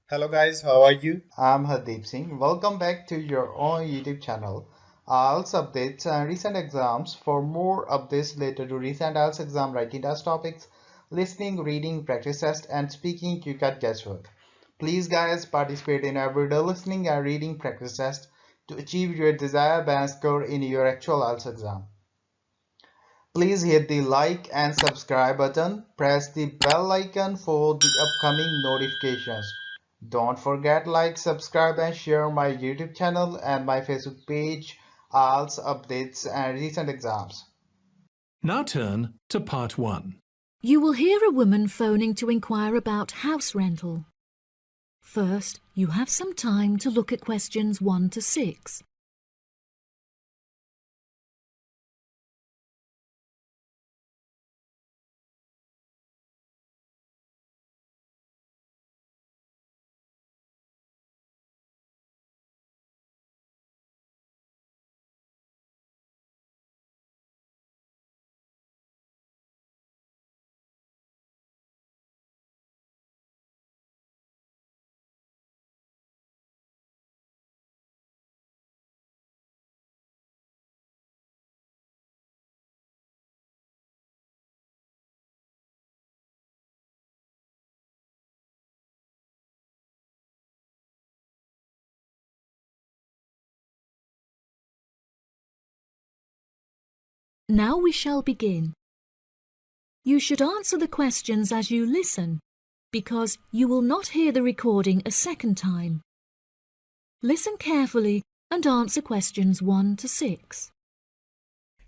Hello guys, how are you? I'm Hardeep Singh. Welcome back to your own YouTube channel. IELTS updates and recent exams. For more updates related to recent IELTS exam writing test topics, listening, reading, practice test, and speaking, you can guesswork. Please guys participate in everyday listening and reading practice test to achieve your desired band score in your actual IELTS exam. Please hit the like and subscribe button. Press the bell icon for the upcoming notifications. Don't forget like, subscribe and share my YouTube channel and my Facebook page, IELTS updates and recent exams. Now turn to part 1. You will hear a woman phoning to inquire about house rental. First, you have some time to look at questions 1 to 6. Now we shall begin. You should answer the questions as you listen, because you will not hear the recording a second time. Listen carefully and answer questions 1 to 6.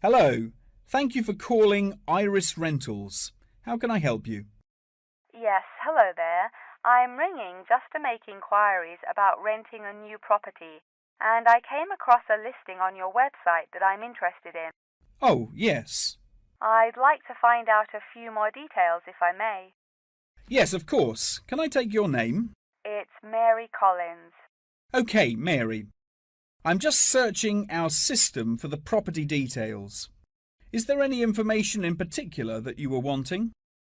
Hello, thank you for calling Iris Rentals. How can I help you? Yes, hello there. I'm ringing just to make inquiries about renting a new property, and I came across a listing on your website that I'm interested in. Oh, yes. I'd like to find out a few more details if I may. Yes, of course. Can I take your name? It's Mary Collins. OK, Mary. I'm just searching our system for the property details. Is there any information in particular that you were wanting?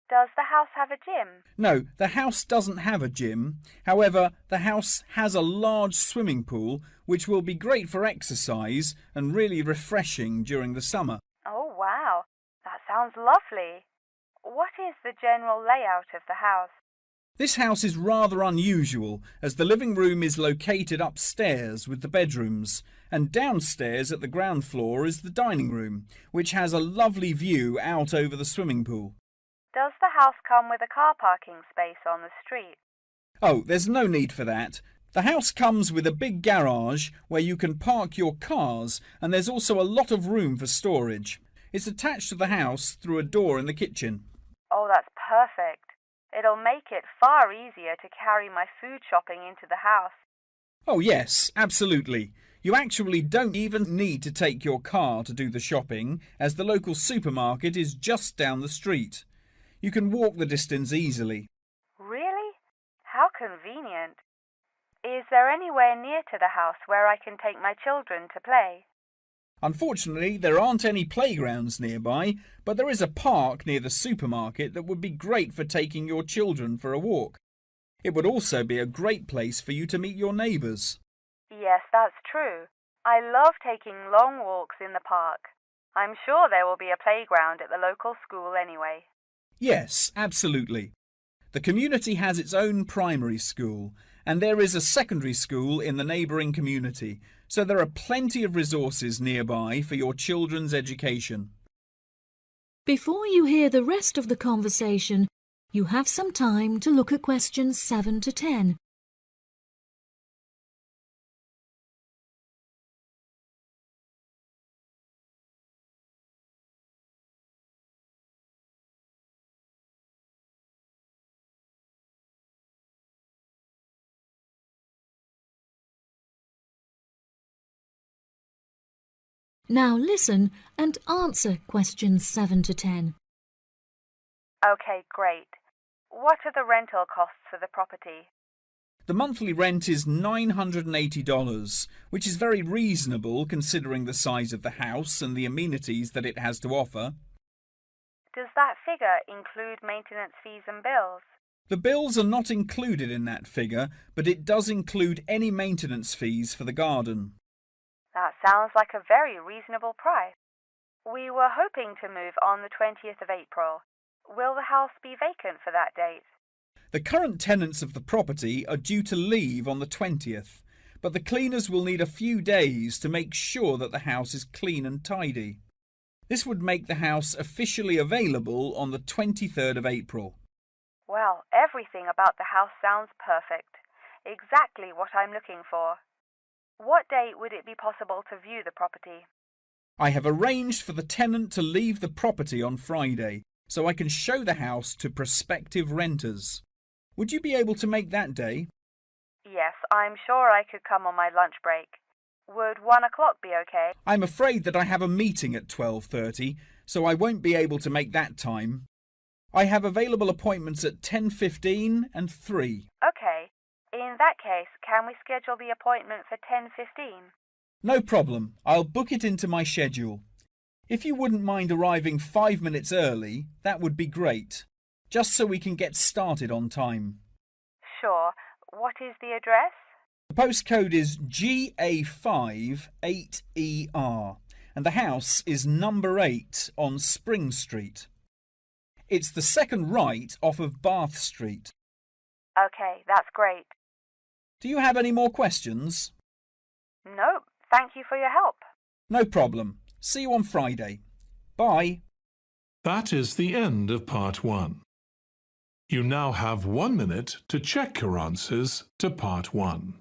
Does the house have a gym? No, the house doesn't have a gym. However, the house has a large swimming pool, which will be great for exercise and really refreshing during the summer. Oh, wow. That sounds lovely. What is the general layout of the house? This house is rather unusual, as the living room is located upstairs with the bedrooms, and downstairs at the ground floor is the dining room, which has a lovely view out over the swimming pool. Does the house come with a car parking space on the street? Oh, there's no need for that. The house comes with a big garage where you can park your cars, and there's also a lot of room for storage. It's attached to the house through a door in the kitchen. Oh, that's perfect. It'll make it far easier to carry my food shopping into the house. Oh yes, absolutely. You actually don't even need to take your car to do the shopping, as the local supermarket is just down the street. You can walk the distance easily. Really? How convenient. Is there anywhere near to the house where I can take my children to play? Unfortunately, there aren't any playgrounds nearby, but there is a park near the supermarket that would be great for taking your children for a walk. It would also be a great place for you to meet your neighbours. Yes, that's true. I love taking long walks in the park. I'm sure there will be a playground at the local school anyway. Yes, absolutely. The community has its own primary school, and there is a secondary school in the neighbouring community, so there are plenty of resources nearby for your children's education. Before you hear the rest of the conversation, you have some time to look at questions 7 to 10. Now listen and answer questions 7 to 10. Okay, great. What are the rental costs for the property? The monthly rent is $980, which is very reasonable considering the size of the house and the amenities that it has to offer. Does that figure include maintenance fees and bills? The bills are not included in that figure, but it does include any maintenance fees for the garden. That sounds like a very reasonable price. We were hoping to move on the 20th of April. Will the house be vacant for that date? The current tenants of the property are due to leave on the 20th, but the cleaners will need a few days to make sure that the house is clean and tidy. This would make the house officially available on the 23rd of April. Well, everything about the house sounds perfect. Exactly what I'm looking for. What date would it be possible to view the property? I have arranged for the tenant to leave the property on Friday, so I can show the house to prospective renters. Would you be able to make that day? Yes, I'm sure I could come on my lunch break. Would 1 o'clock be okay? I'm afraid that I have a meeting at 12:30, so I won't be able to make that time. I have available appointments at 10:15 and 3. Okay. In that case, can we schedule the appointment for 10:15? No problem. I'll book it into my schedule. If you wouldn't mind arriving 5 minutes early, that would be great, just so we can get started on time. Sure. What is the address? The postcode is GA5 8ER, and the house is number 8 on Spring Street. It's the second right off of Bath Street. Okay, that's great. Do you have any more questions? Nope. Thank you for your help. No problem. See you on Friday. Bye. That is the end of Part 1. You now have 1 minute to check your answers to Part 1.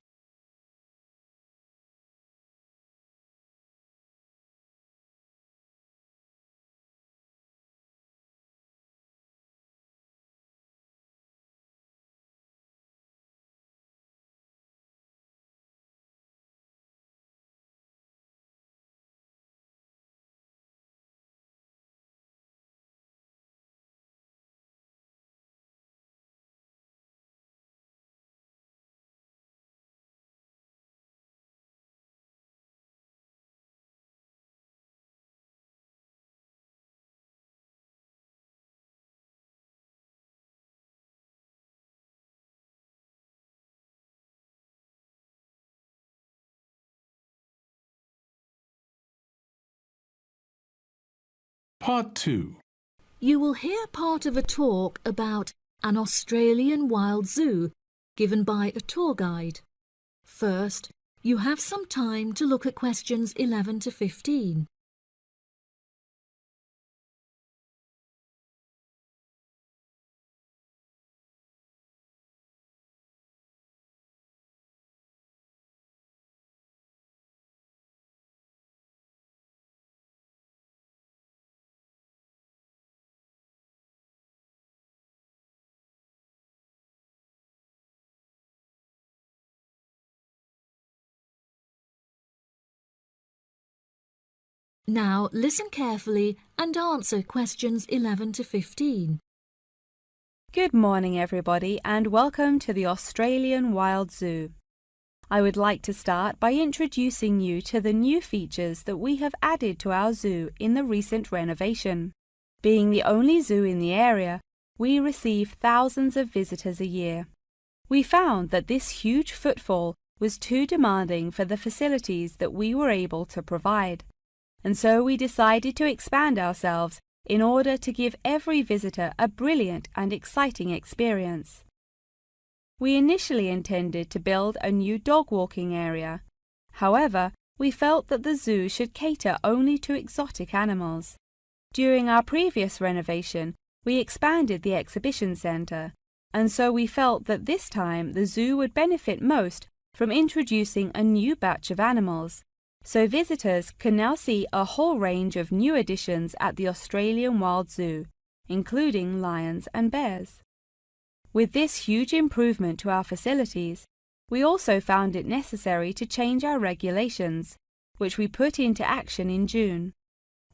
Part 2. You will hear part of a talk about an Australian wild zoo given by a tour guide. First, you have some time to look at questions 11 to 15. Now listen carefully and answer questions 11 to 15. Good morning everybody and welcome to the Australian Wild Zoo. I would like to start by introducing you to the new features that we have added to our zoo in the recent renovation. Being the only zoo in the area, we receive thousands of visitors a year. We found that this huge footfall was too demanding for the facilities that we were able to provide. And so we decided to expand ourselves in order to give every visitor a brilliant and exciting experience. We initially intended to build a new dog walking area. However, we felt that the zoo should cater only to exotic animals. During our previous renovation, we expanded the exhibition centre, and so we felt that this time the zoo would benefit most from introducing a new batch of animals. So visitors can now see a whole range of new additions at the Australian Wild Zoo, including lions and bears. With this huge improvement to our facilities, we also found it necessary to change our regulations, which we put into action in June.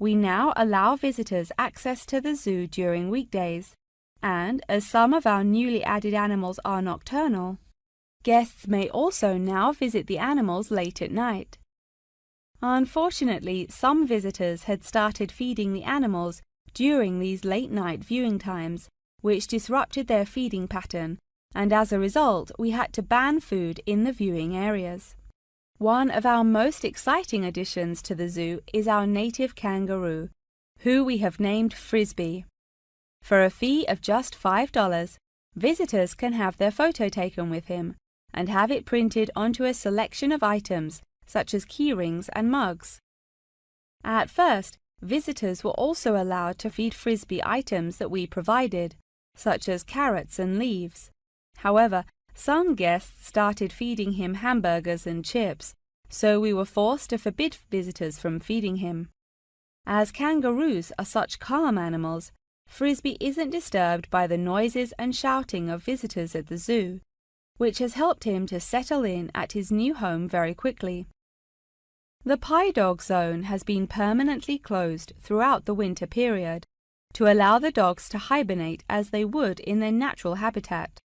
We now allow visitors access to the zoo during weekdays, and as some of our newly added animals are nocturnal, guests may also now visit the animals late at night. Unfortunately, some visitors had started feeding the animals during these late-night viewing times, which disrupted their feeding pattern, and as a result we had to ban food in the viewing areas. One of our most exciting additions to the zoo is our native kangaroo, who we have named Frisbee. For a fee of just $5, visitors can have their photo taken with him and have it printed onto a selection of items such as keyrings and mugs. At first, visitors were also allowed to feed Frisbee items that we provided, such as carrots and leaves. However, some guests started feeding him hamburgers and chips, so we were forced to forbid visitors from feeding him. As kangaroos are such calm animals, Frisbee isn't disturbed by the noises and shouting of visitors at the zoo, which has helped him to settle in at his new home very quickly. The pie dog zone has been permanently closed throughout the winter period to allow the dogs to hibernate as they would in their natural habitat.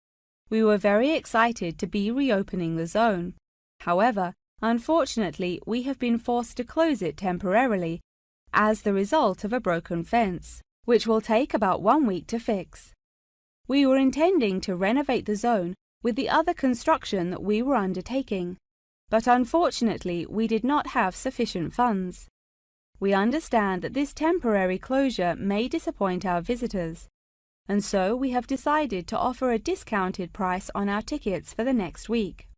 We were very excited to be reopening the zone. However, unfortunately, we have been forced to close it temporarily as the result of a broken fence, which will take about 1 week to fix. We were intending to renovate the zone with the other construction that we were undertaking, but unfortunately we did not have sufficient funds. We understand that this temporary closure may disappoint our visitors, and so we have decided to offer a discounted price on our tickets for the next week.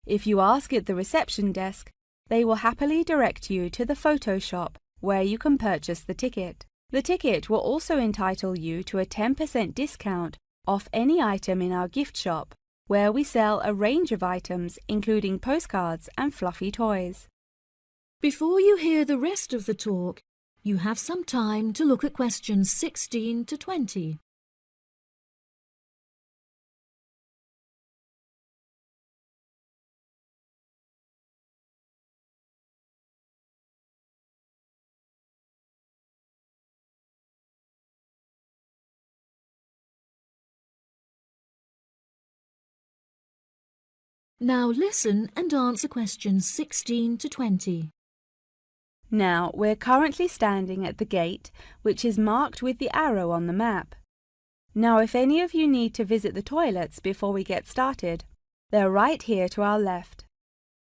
If you ask at the reception desk, they will happily direct you to the photo shop where you can purchase the ticket. The ticket will also entitle you to a 10% discount off any item in our gift shop, where we sell a range of items including postcards and fluffy toys. Before you hear the rest of the talk, you have some time to look at questions 16 to 20. Now listen and answer questions 16 to 20. Now, we're currently standing at the gate, which is marked with the arrow on the map. Now, if any of you need to visit the toilets before we get started, they're right here to our left.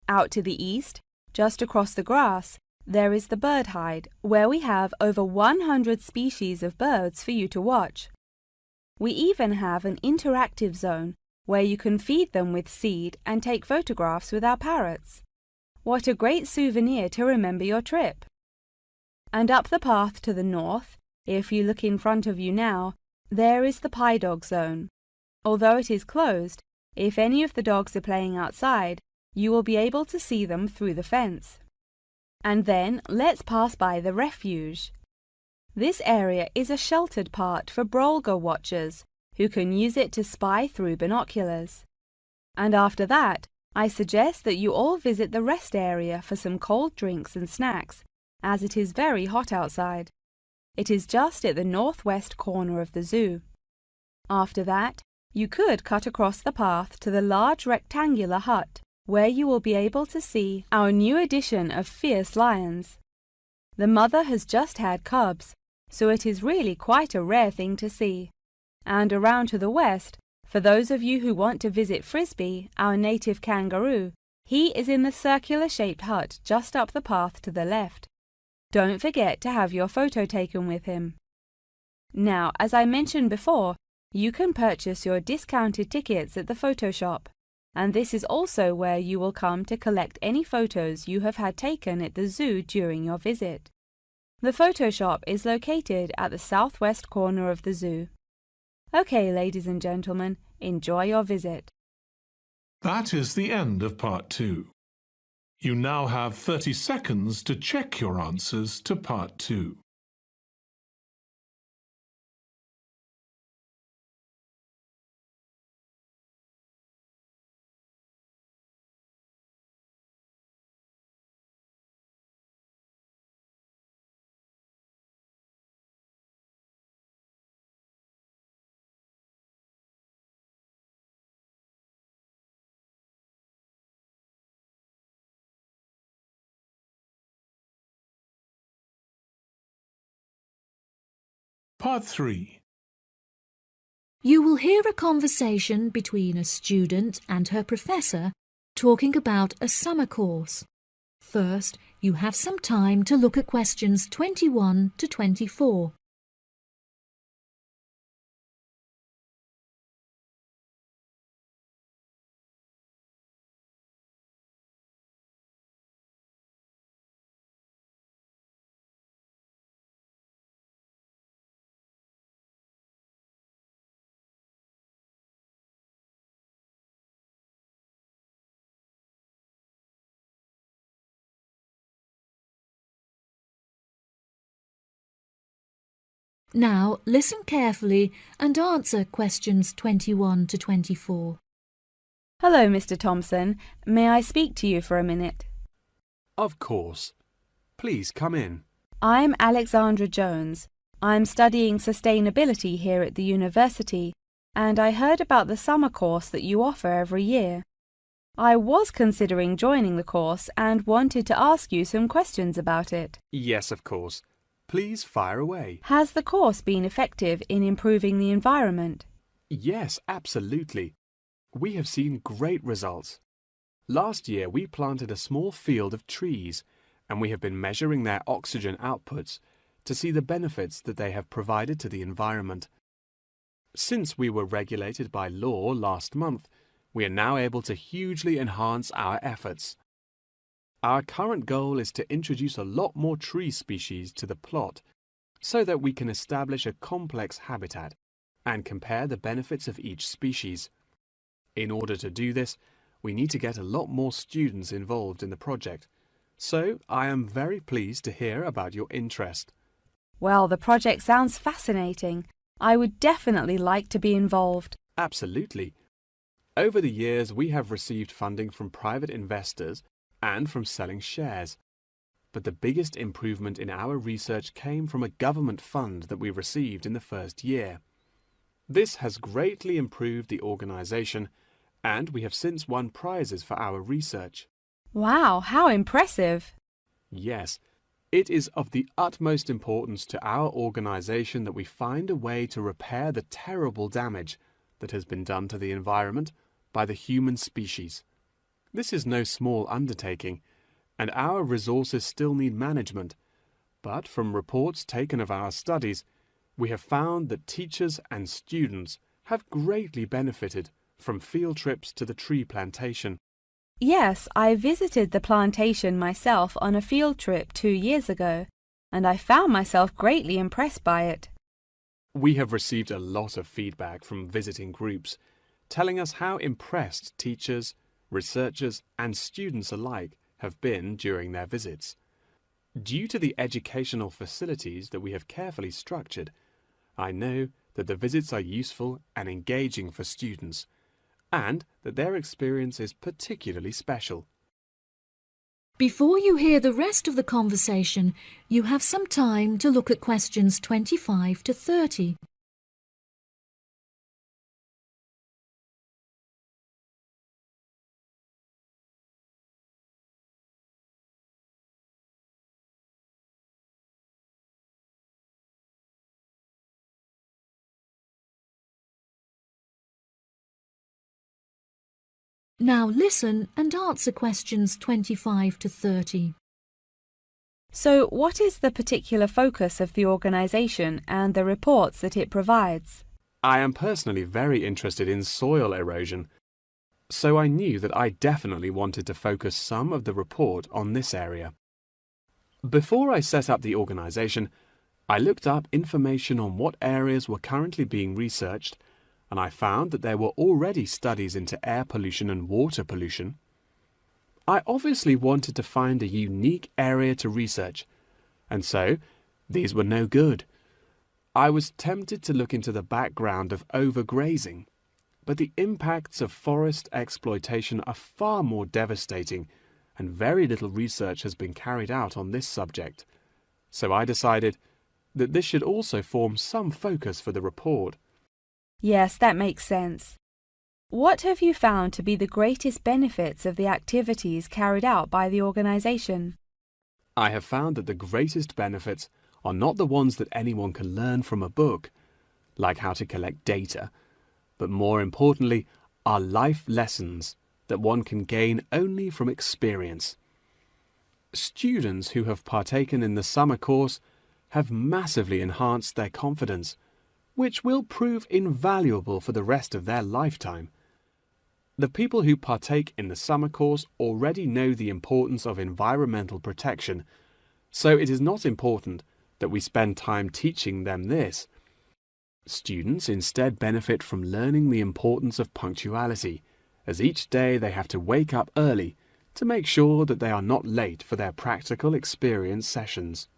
Out to the east, just across the grass, there is the bird hide, where we have over 100 species of birds for you to watch. We even have an interactive zone where you can feed them with seed and take photographs with our parrots. What a great souvenir to remember your trip! And up the path to the north, if you look in front of you now, there is the pie dog zone. Although it is closed, if any of the dogs are playing outside, you will be able to see them through the fence. And then let's pass by the refuge. This area is a sheltered part for Brolga watchers who can use it to spy through binoculars. And after that, I suggest that you all visit the rest area for some cold drinks and snacks, as it is very hot outside. It is just at the northwest corner of the zoo. After that, you could cut across the path to the large rectangular hut, where you will be able to see our new addition of fierce lions. The mother has just had cubs, so it is really quite a rare thing to see. And around to the west, for those of you who want to visit Frisbee, our native kangaroo, he is in the circular-shaped hut just up the path to the left. Don't forget to have your photo taken with him. Now, as I mentioned before, you can purchase your discounted tickets at the photo shop, and this is also where you will come to collect any photos you have had taken at the zoo during your visit. The photo shop is located at the southwest corner of the zoo. Okay, ladies and gentlemen, enjoy your visit. That is the end of part 2. You now have 30 seconds to check your answers to part 2. Part 3. You will hear a conversation between a student and her professor talking about a summer course. First, you have some time to look at questions 21 to 24. Now, listen carefully and answer questions 21 to 24. Hello, Mr. Thompson. May I speak to you for a minute? Of course. Please come in. I'm Alexandra Jones. I'm studying sustainability here at the university, and I heard about the summer course that you offer every year. I was considering joining the course and wanted to ask you some questions about it. Yes, of course. Please fire away. Has the course been effective in improving the environment? Yes, absolutely. We have seen great results. Last year we planted a small field of trees, and we have been measuring their oxygen outputs to see the benefits that they have provided to the environment. Since we were regulated by law last month, we are now able to hugely enhance our efforts. Our current goal is to introduce a lot more tree species to the plot so that we can establish a complex habitat and compare the benefits of each species. In order to do this, we need to get a lot more students involved in the project. So I am very pleased to hear about your interest. Well, the project sounds fascinating. I would definitely like to be involved. Absolutely. Over the years, we have received funding from private investors and from selling shares. But the biggest improvement in our research came from a government fund that we received in the first year. This has greatly improved the organization, and we have since won prizes for our research. Wow, how impressive! Yes, it is of the utmost importance to our organization that we find a way to repair the terrible damage that has been done to the environment by the human species. This is no small undertaking, and our resources still need management. But from reports taken of our studies, we have found that teachers and students have greatly benefited from field trips to the tree plantation. Yes, I visited the plantation myself on a field trip 2 years ago, and I found myself greatly impressed by it. We have received a lot of feedback from visiting groups, telling us how impressed teachers, researchers and students alike have been during their visits. Due to the educational facilities that we have carefully structured, I know that the visits are useful and engaging for students, and that their experience is particularly special. Before you hear the rest of the conversation, you have some time to look at questions 25 to 30. Now listen and answer questions 25 to 30. So, what is the particular focus of the organisation and the reports that it provides? I am personally very interested in soil erosion, so I knew that I definitely wanted to focus some of the report on this area. Before I set up the organisation, I looked up information on what areas were currently being researched, and I found that there were already studies into air pollution and water pollution. I obviously wanted to find a unique area to research, and so these were no good. I was tempted to look into the background of overgrazing, but the impacts of forest exploitation are far more devastating, and very little research has been carried out on this subject. So I decided that this should also form some focus for the report. Yes, that makes sense. What have you found to be the greatest benefits of the activities carried out by the organisation? I have found that the greatest benefits are not the ones that anyone can learn from a book, like how to collect data, but more importantly, are life lessons that one can gain only from experience. Students who have partaken in the summer course have massively enhanced their confidence, which will prove invaluable for the rest of their lifetime. The people who partake in the summer course already know the importance of environmental protection, so it is not important that we spend time teaching them this. Students instead benefit from learning the importance of punctuality, as each day they have to wake up early to make sure that they are not late for their practical experience sessions.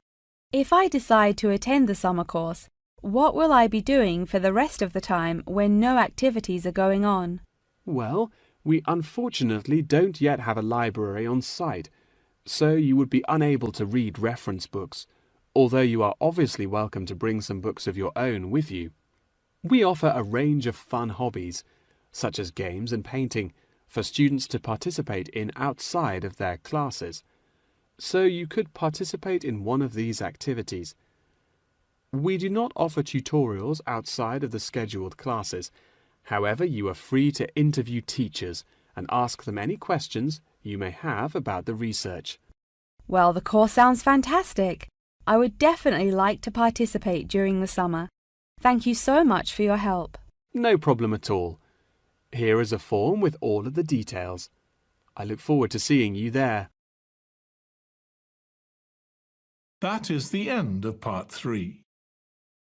If I decide to attend the summer course, what will I be doing for the rest of the time when no activities are going on? Well, we unfortunately don't yet have a library on site, so you would be unable to read reference books, although you are obviously welcome to bring some books of your own with you. We offer a range of fun hobbies, such as games and painting, for students to participate in outside of their classes, so you could participate in one of these activities. We do not offer tutorials outside of the scheduled classes. However, you are free to interview teachers and ask them any questions you may have about the research. Well, the course sounds fantastic. I would definitely like to participate during the summer. Thank you so much for your help. No problem at all. Here is a form with all of the details. I look forward to seeing you there. That is the end of Part 3.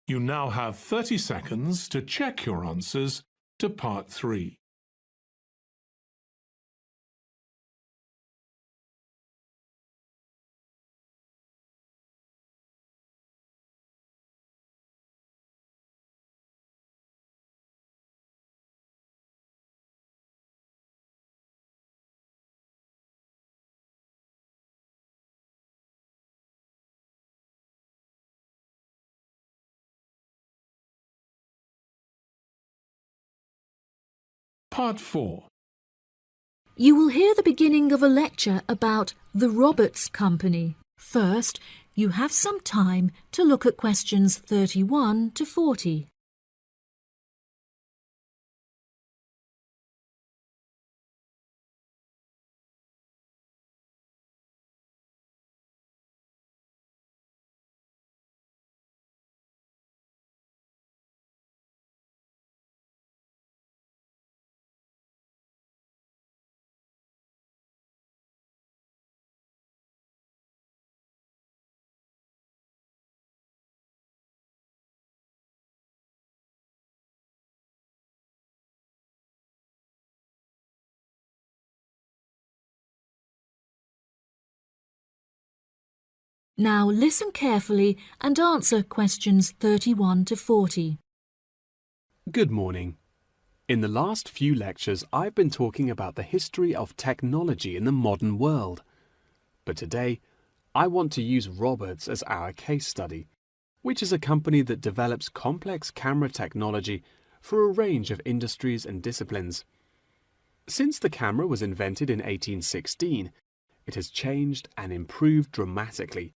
You now have 30 seconds to check your answers to Part 3. Part 4. You will hear the beginning of a lecture about the Roberts Company. First, you have some time to look at questions 31 to 40. Now listen carefully and answer questions 31 to 40. Good morning. In the last few lectures, I've been talking about the history of technology in the modern world. But today, I want to use Roberts as our case study, which is a company that develops complex camera technology for a range of industries and disciplines. Since the camera was invented in 1816, it has changed and improved dramatically,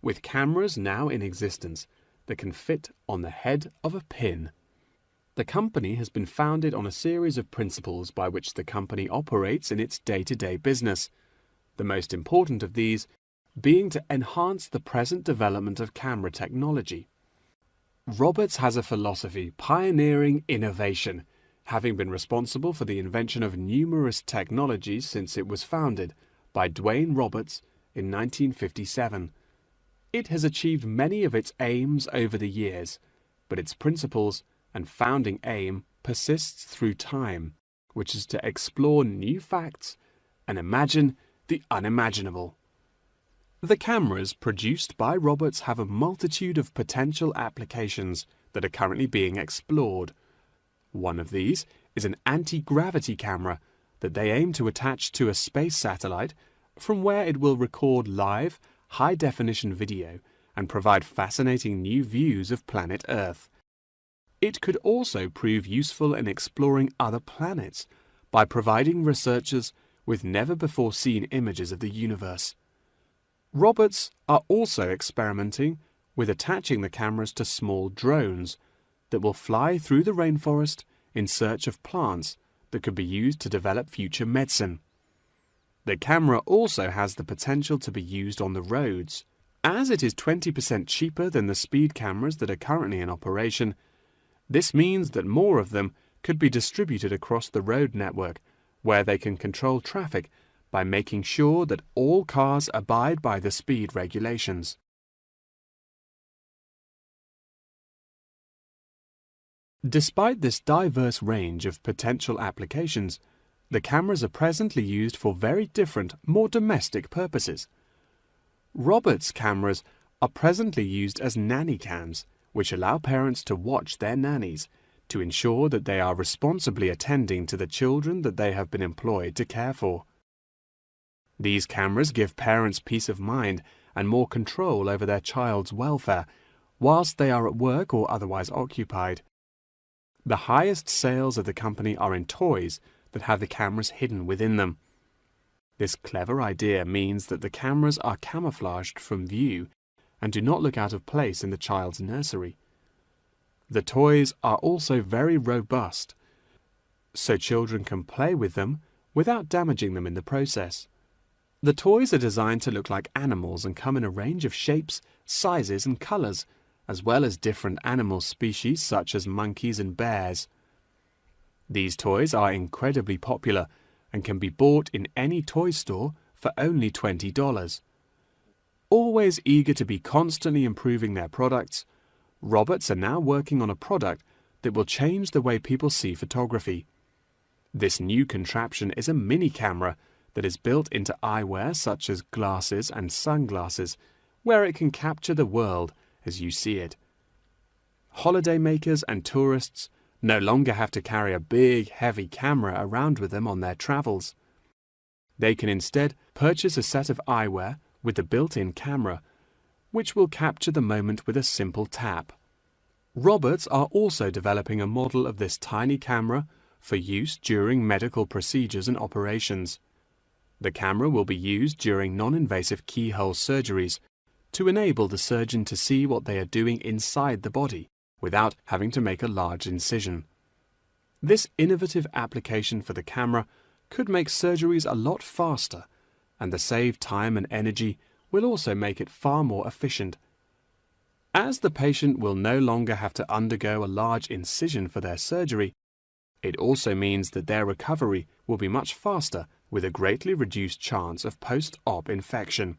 with cameras now in existence that can fit on the head of a pin. The company has been founded on a series of principles by which the company operates in its day-to-day business, the most important of these being to enhance the present development of camera technology. Roberts has a philosophy pioneering innovation, having been responsible for the invention of numerous technologies since it was founded by Dwayne Roberts in 1957. It has achieved many of its aims over the years, but its principles and founding aim persists through time, which is to explore new facts and imagine the unimaginable. The cameras produced by Roberts have a multitude of potential applications that are currently being explored. One of these is an anti-gravity camera that they aim to attach to a space satellite from where it will record live, high-definition video and provide fascinating new views of planet Earth. It could also prove useful in exploring other planets by providing researchers with never-before-seen images of the universe. Roberts are also experimenting with attaching the cameras to small drones that will fly through the rainforest in search of plants that could be used to develop future medicine. The camera also has the potential to be used on the roads. As it is 20% cheaper than the speed cameras that are currently in operation, this means that more of them could be distributed across the road network, where they can control traffic by making sure that all cars abide by the speed regulations. Despite this diverse range of potential applications, the cameras are presently used for very different, more domestic purposes. Roberts cameras are presently used as nanny cams, which allow parents to watch their nannies to ensure that they are responsibly attending to the children that they have been employed to care for. These cameras give parents peace of mind and more control over their child's welfare whilst they are at work or otherwise occupied. The highest sales of the company are in toys that have the cameras hidden within them. This clever idea means that the cameras are camouflaged from view and do not look out of place in the child's nursery. The toys are also very robust, so children can play with them without damaging them in the process. The toys are designed to look like animals and come in a range of shapes, sizes and colors, as well as different animal species such as monkeys and bears. These toys are incredibly popular and can be bought in any toy store for only $20. Always eager to be constantly improving their products, Roberts are now working on a product that will change the way people see photography. This new contraption is a mini camera that is built into eyewear such as glasses and sunglasses, where it can capture the world as you see it. Holidaymakers and tourists no longer have to carry a big, heavy camera around with them on their travels. They can instead purchase a set of eyewear with the built-in camera, which will capture the moment with a simple tap. Roberts are also developing a model of this tiny camera for use during medical procedures and operations. The camera will be used during non-invasive keyhole surgeries to enable the surgeon to see what they are doing inside the body without having to make a large incision. This innovative application for the camera could make surgeries a lot faster, and the saved time and energy will also make it far more efficient. As the patient will no longer have to undergo a large incision for their surgery, it also means that their recovery will be much faster with a greatly reduced chance of post-op infection.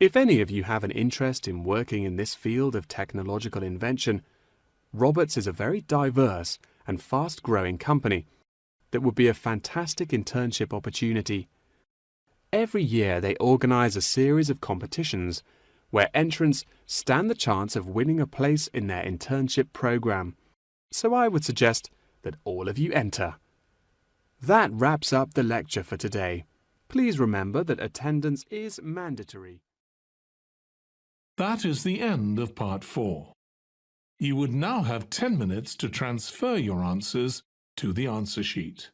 If any of you have an interest in working in this field of technological invention, Roberts is a very diverse and fast-growing company that would be a fantastic internship opportunity. Every year they organize a series of competitions where entrants stand the chance of winning a place in their internship program. So I would suggest that all of you enter. That wraps up the lecture for today. Please remember that attendance is mandatory. That is the end of part 4. You would now have 10 minutes to transfer your answers to the answer sheet.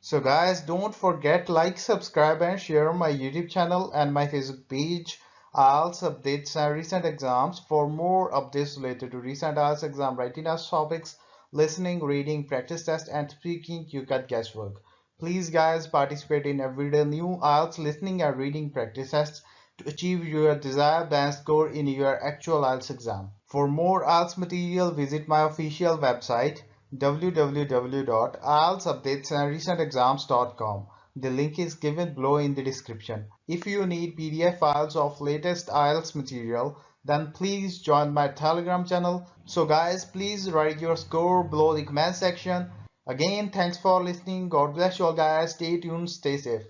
So guys, don't forget like, subscribe and share my YouTube channel and my Facebook page, IELTS updates and recent exams. For more updates related to recent IELTS exam writing test topics, listening, reading, practice test and speaking, you get guesswork. Please guys, participate in everyday new IELTS listening and reading practice tests to achieve your desired band score in your actual IELTS exam. For more IELTS material, visit my official website www.ieltsupdatesandrecentexams.com. The link is given below in the description. If you need PDF files of latest IELTS material, then please join my Telegram channel. So guys, please write your score below the comment section. Again, thanks for listening. God bless you all guys. Stay tuned, stay safe.